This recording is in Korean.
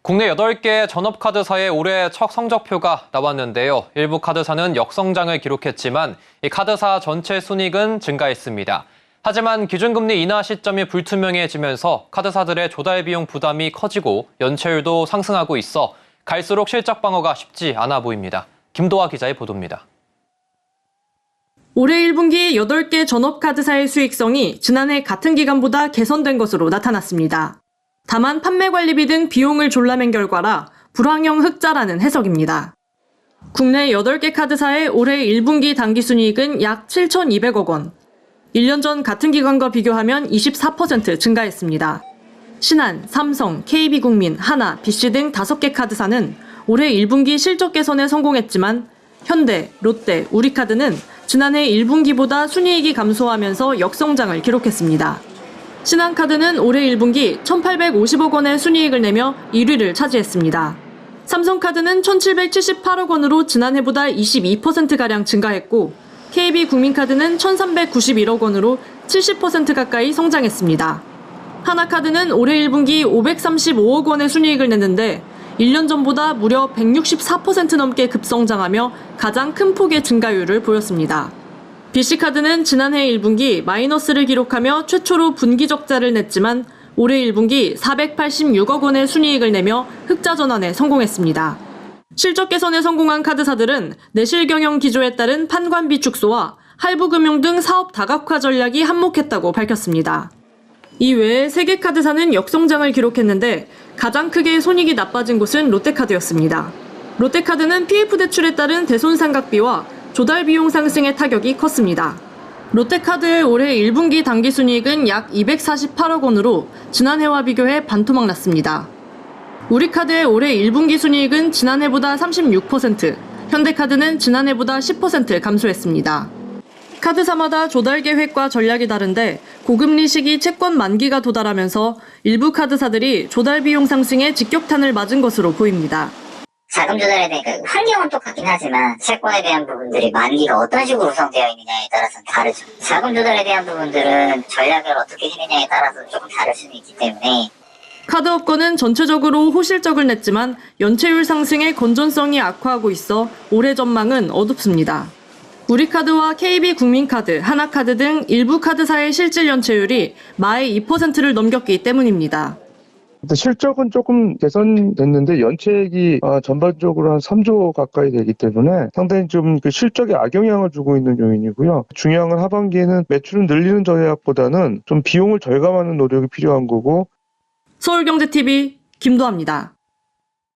국내 8개 전업카드사의 올해 첫 성적표가 나왔는데요. 일부 카드사는 역성장을 기록했지만 이 카드사 전체 순이익은 증가했습니다. 하지만 기준금리 인하 시점이 불투명해지면서 카드사들의 조달 비용 부담이 커지고 연체율도 상승하고 있어 갈수록 실적 방어가 쉽지 않아 보입니다. 김도하 기자의 보도입니다. 올해 1분기 8개 전업카드사의 수익성이 지난해 같은 기간보다 개선된 것으로 나타났습니다. 다만 판매관리비 등 비용을 졸라맨 결과라 불황형 흑자라는 해석입니다. 국내 8개 카드사의 올해 1분기 당기순이익은 약 7,200억 원. 1년 전 같은 기간과 비교하면 24% 증가했습니다. 신한, 삼성, KB국민, 하나, BC 등 5개 카드사는 올해 1분기 실적 개선에 성공했지만 현대, 롯데, 우리카드는 지난해 1분기보다 순이익이 감소하면서 역성장을 기록했습니다. 신한카드는 올해 1분기 1,850억 원의 순이익을 내며 1위를 차지했습니다. 삼성카드는 1,778억 원으로 지난해보다 22%가량 증가했고 KB국민카드는 1,391억 원으로 70% 가까이 성장했습니다. 하나카드는 올해 1분기 535억 원의 순이익을 냈는데 1년 전보다 무려 164% 넘게 급성장하며 가장 큰 폭의 증가율을 보였습니다. BC카드는 지난해 1분기 마이너스를 기록하며 최초로 분기 적자를 냈지만 올해 1분기 486억 원의 순이익을 내며 흑자 전환에 성공했습니다. 실적 개선에 성공한 카드사들은 내실 경영 기조에 따른 판관비 축소와 할부 금융 등 사업 다각화 전략이 한몫했다고 밝혔습니다. 이외에 3개 카드사는 역성장을 기록했는데 가장 크게 손익이 나빠진 곳은 롯데카드였습니다. 롯데카드는 PF 대출에 따른 대손상각비와 조달 비용 상승의 타격이 컸습니다. 롯데카드의 올해 1분기 당기순이익은 약 248억 원으로 지난해와 비교해 반토막 났습니다. 우리카드의 올해 1분기 순이익은 지난해보다 36%, 현대카드는 지난해보다 10% 감소했습니다. 카드사마다 조달 계획과 전략이 다른데 고금리 시기 채권 만기가 도달하면서 일부 카드사들이 조달 비용 상승에 직격탄을 맞은 것으로 보입니다. 자금 조달에 대한 환경은 똑같긴 하지만 채권에 대한 부분들이 만기가 어떤 식으로 구성되어 있느냐에 따라서는 다르죠. 자금 조달에 대한 부분들은 전략을 어떻게 해느냐에 따라서 조금 다를 수는 있기 때문에 카드업권은 전체적으로 호실적을 냈지만 연체율 상승의 건전성이 악화하고 있어 올해 전망은 어둡습니다. 우리카드와 KB국민카드, 하나카드 등 일부 카드사의 실질 연체율이 마의 2%를 넘겼기 때문입니다. 실적은 조금 개선됐는데 연체액이 전반적으로 한 3조 가까이 되기 때문에 상당히 좀 그 실적에 악영향을 주고 있는 요인이고요. 중요한 건 하반기에는 매출을 늘리는 전략보다는 좀 비용을 절감하는 노력이 필요한 거고. 서울경제TV 김도하입니다.